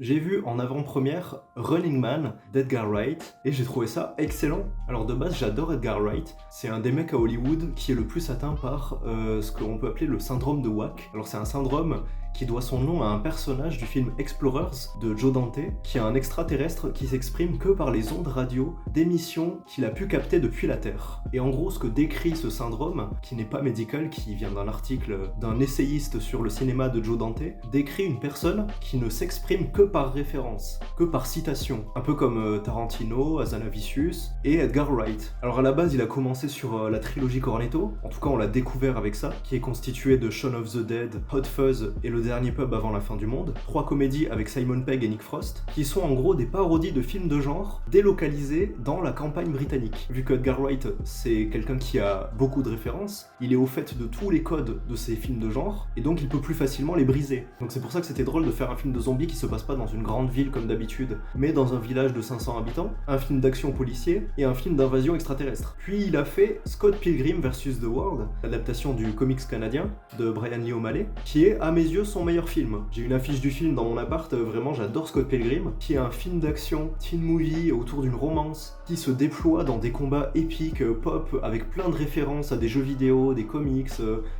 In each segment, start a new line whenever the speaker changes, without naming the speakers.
J'ai vu en avant-première Running Man d'Edgar Wright et j'ai trouvé ça excellent. Alors de base, j'adore Edgar Wright. C'est un des mecs à Hollywood qui est le plus atteint par ce qu'on peut appeler le syndrome de Wack. Alors c'est un syndrome qui doit son nom à un personnage du film Explorers de Joe Dante, qui est un extraterrestre qui s'exprime que par les ondes radio d'émissions qu'il a pu capter depuis la Terre. Et en gros, ce que décrit ce syndrome, qui n'est pas médical, qui vient d'un article d'un essayiste sur le cinéma de Joe Dante, décrit une personne qui ne s'exprime que par référence, que par citation, un peu comme Tarantino, Hazanavicius et Edgar Wright. Alors à la base, il a commencé sur la trilogie Cornetto, en tout cas on l'a découvert avec ça, qui est constituée de Shaun of the Dead, Hot Fuzz et Le Dernier Pub avant la fin du monde, 3 comédies avec Simon Pegg et Nick Frost, qui sont en gros des parodies de films de genre délocalisés dans la campagne britannique. Vu que Edgar Wright, c'est quelqu'un qui a beaucoup de références, il est au fait de tous les codes de ces films de genre, et donc il peut plus facilement les briser. Donc c'est pour ça que c'était drôle de faire un film de zombies qui se passe pas dans une grande ville comme d'habitude, mais dans un village de 500 habitants, un film d'action policier et un film d'invasion extraterrestre. Puis il a fait Scott Pilgrim vs. The World, l'adaptation du comics canadien de Brian Lee O'Malley, qui est à mes yeux son meilleur film. J'ai une affiche du film dans mon appart, vraiment j'adore Scott Pilgrim, qui est un film d'action, teen movie autour d'une romance, qui se déploie dans des combats épiques, pop, avec plein de références à des jeux vidéo, des comics.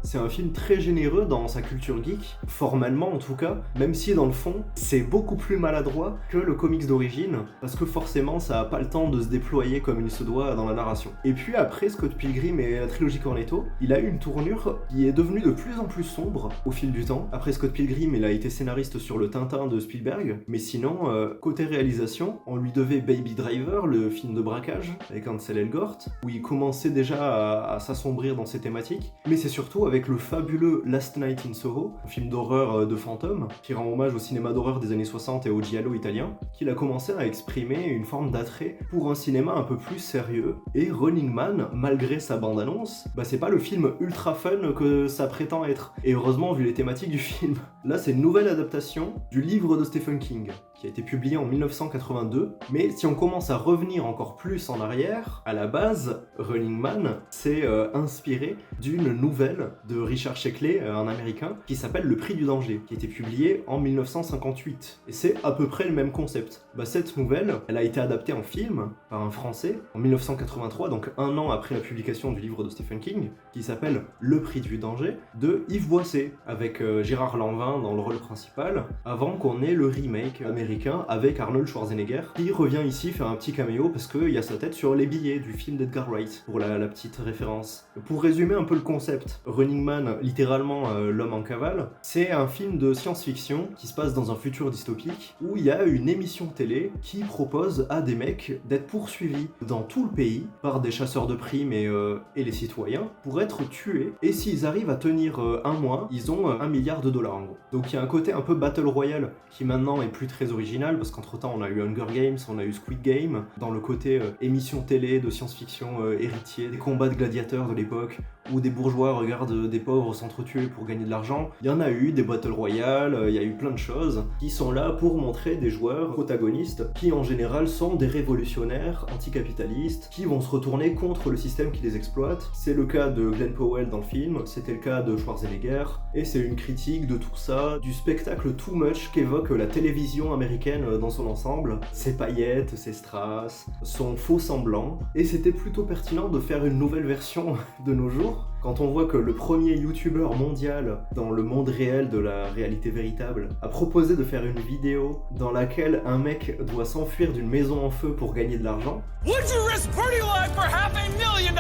C'est un film très généreux dans sa culture geek, formellement en tout cas, même si dans le fond, c'est beaucoup plus maladroit que le comics d'origine, parce que forcément ça a pas le temps de se déployer comme il se doit dans la narration. Et puis après Scott Pilgrim et la trilogie Cornetto, il a eu une tournure qui est devenue de plus en plus sombre au fil du temps. Après Scott Pilgrim, il a été scénariste sur le Tintin de Spielberg, mais sinon, côté réalisation, on lui devait Baby Driver, le film de braquage, avec Ansel Elgort, où il commençait déjà à s'assombrir dans ses thématiques, mais c'est surtout avec le fabuleux Last Night in Soho, un film d'horreur de fantômes, qui rend hommage au cinéma d'horreur des années 60 et au giallo italien, qu'il a commencé à exprimer une forme d'attrait pour un cinéma un peu plus sérieux. Et Running Man, malgré sa bande-annonce, c'est pas le film ultra fun que ça prétend être. Et heureusement, vu les thématiques du film. Là, c'est une nouvelle adaptation du livre de Stephen King, qui a été publié en 1982. Mais si on commence à revenir encore plus en arrière, à la base, Running Man s'est inspiré d'une nouvelle de Richard Sheckley, un américain, qui s'appelle Le Prix du danger, qui a été publiée en 1958. Et c'est à peu près le même concept. Cette nouvelle, elle a été adaptée en film par un Français en 1983, donc un an après la publication du livre de Stephen King, qui s'appelle Le Prix du danger, de Yves Boisset, avec Gérard Lanvin dans le rôle principal, avant qu'on ait le remake américain avec Arnold Schwarzenegger, qui revient ici faire un petit caméo parce qu'il y a sa tête sur les billets du film d'Edgar Wright, pour la petite référence. Pour résumer un peu le concept, Running Man, littéralement l'homme en cavale, c'est un film de science-fiction qui se passe dans un futur dystopique, où il y a une émission télé qui propose à des mecs d'être poursuivis dans tout le pays par des chasseurs de primes et les citoyens pour être tués, et s'ils arrivent à tenir un mois, ils ont $1 milliard en gros. Donc il y a un côté un peu Battle Royale qui maintenant est plus très original, parce qu'entre temps on a eu Hunger Games, on a eu Squid Game, dans le côté émission télé de science-fiction héritier, des combats de gladiateurs de l'époque, où des bourgeois regardent des pauvres s'entretuer pour gagner de l'argent. Il y en a eu des Battle Royale, il y a eu plein de choses qui sont là pour montrer des joueurs protagonistes qui en général sont des révolutionnaires anticapitalistes qui vont se retourner contre le système qui les exploite. C'est le cas de Glenn Powell dans le film, c'était le cas de Schwarzenegger, et c'est une critique de tout ça, du spectacle too much qu'évoque la télévision américaine dans son ensemble, ses paillettes, ses strass, son faux semblant, et c'était plutôt pertinent de faire une nouvelle version de nos jours, quand on voit que le premier youtubeur mondial dans le monde réel de la réalité véritable a proposé de faire une vidéo dans laquelle un mec doit s'enfuir d'une maison en feu pour gagner de l'argent.
Would you risk pretty life for $500,000?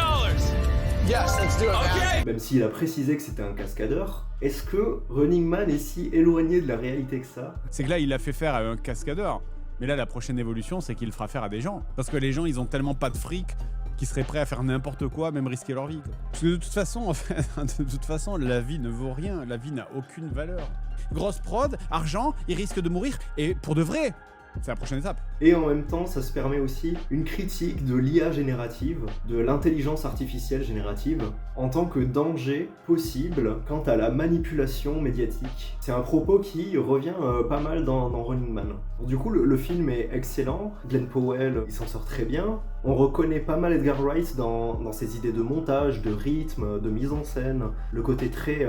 Yes, let's do it, man.
Okay.
Même s'il a précisé que c'était un cascadeur, est-ce que Running Man est si éloigné de la réalité que ça?
C'est que là, il l'a fait faire à un cascadeur. Mais là, la prochaine évolution, c'est qu'il le fera faire à des gens. Parce que les gens, ils ont tellement pas de fric qu'ils seraient prêts à faire n'importe quoi, même risquer leur vie, quoi. Parce que de toute façon, en fait, de toute façon, la vie ne vaut rien. La vie n'a aucune valeur. Grosse prod, argent, il risque de mourir. Et pour de vrai, c'est la prochaine étape.
Et en même temps, ça se permet aussi une critique de l'IA générative, de l'intelligence artificielle générative, en tant que danger possible quant à la manipulation médiatique. C'est un propos qui revient pas mal dans Running Man. Du coup, le film est excellent, Glenn Powell, il s'en sort très bien, On reconnaît pas mal Edgar Wright dans ses idées de montage, de rythme, de mise en scène, le côté très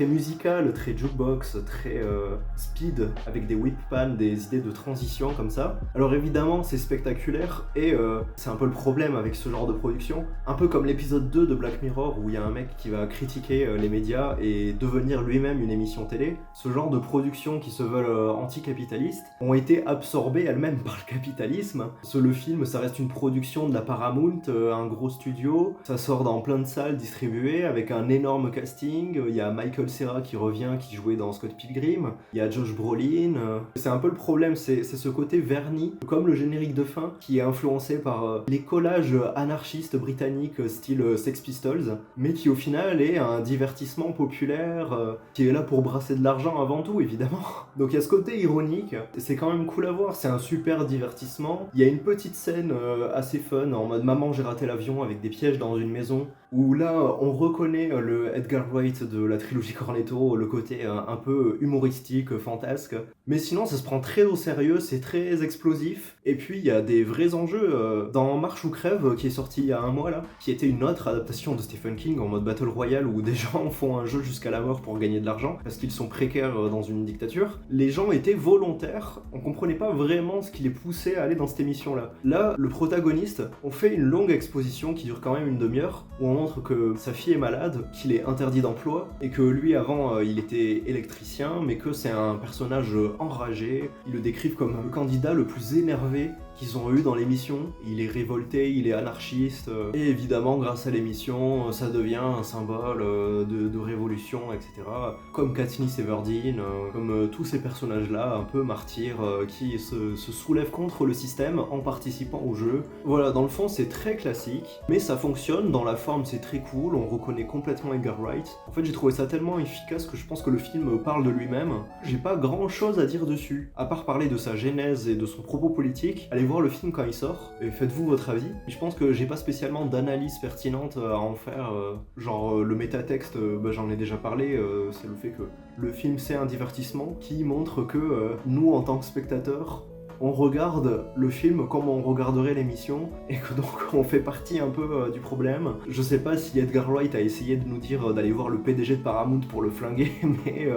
musical, très jukebox, très speed, avec des whip pans, des idées de transition comme ça. Alors évidemment, c'est spectaculaire et c'est un peu le problème avec ce genre de production. Un peu comme l'épisode 2 de Black Mirror où il y a un mec qui va critiquer les médias et devenir lui-même une émission télé. Ce genre de productions qui se veulent anticapitalistes ont été absorbées elles-mêmes par le capitalisme. Le film, ça reste une production de la Paramount, un gros studio. Ça sort dans plein de salles distribuées avec un énorme casting. Il y a Michael Cera qui revient, qui jouait dans Scott Pilgrim. Il y a Josh Brolin. C'est un peu le problème, c'est ce côté verni, comme le générique de fin, qui est influencé par les collages anarchistes britanniques style Sex Pistols, mais qui au final est un divertissement populaire qui est là pour brasser de l'argent avant tout, évidemment. Donc il y a ce côté ironique, c'est quand même cool à voir, c'est un super divertissement. Il y a une petite scène assez fun en mode maman j'ai raté l'avion avec des pièges dans une maison où là on reconnaît le Edgar Wright de la trilogie Cornetto, le côté un peu humoristique, fantasque. Mais sinon ça se prend très au sérieux, c'est très explosif. Et puis il y a des vrais enjeux dans Marche ou Crève qui est sorti il y a un mois là, qui était une autre adaptation de Stephen King en mode Battle Royale où des gens font un jeu jusqu'à la mort pour gagner de l'argent parce qu'ils sont précaires dans une dictature. Les gens étaient volontaires, on comprenait pas vraiment ce qui les poussait à aller dans cette émission là. Là, le protagoniste, on fait une longue exposition qui dure quand même une demi-heure où on montre que sa fille est malade, qu'il est interdit d'emploi et que lui avant il était électricien mais que c'est un personnage enragé. Ils le décrivent comme le candidat le plus énervé qu'ils ont eu dans l'émission. Il est révolté, il est anarchiste et évidemment grâce à l'émission ça devient un symbole de révolution, etc. Comme Katniss Everdeen, comme tous ces personnages là un peu martyrs qui se soulèvent contre le système en participant au jeu. Voilà, dans le fond c'est très classique mais ça fonctionne, dans la forme c'est très cool, on reconnaît complètement Edgar Wright. En fait j'ai trouvé ça tellement efficace que je pense que le film parle de lui-même. J'ai pas grand chose à dire dessus, à part parler de sa genèse et de son propos politique. Allez voir le film quand il sort et faites-vous votre avis. Je pense que j'ai pas spécialement d'analyse pertinente à en faire, genre le métatexte, j'en ai déjà parlé, c'est le fait que le film c'est un divertissement qui montre que nous en tant que spectateurs on regarde le film comme on regarderait l'émission et que donc on fait partie un peu du problème. Je sais pas si Edgar Wright a essayé de nous dire d'aller voir le PDG de Paramount pour le flinguer, mais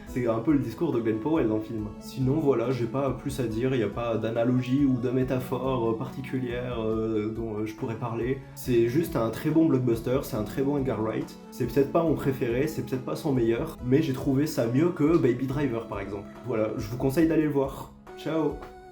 c'est un peu le discours de Glenn Powell dans le film. Sinon voilà, j'ai pas plus à dire, il n'y a pas d'analogie ou de métaphore particulière dont je pourrais parler. C'est juste un très bon blockbuster, c'est un très bon Edgar Wright. C'est peut-être pas mon préféré, c'est peut-être pas son meilleur, mais j'ai trouvé ça mieux que Baby Driver par exemple. Voilà, je vous conseille d'aller le voir. Ciao!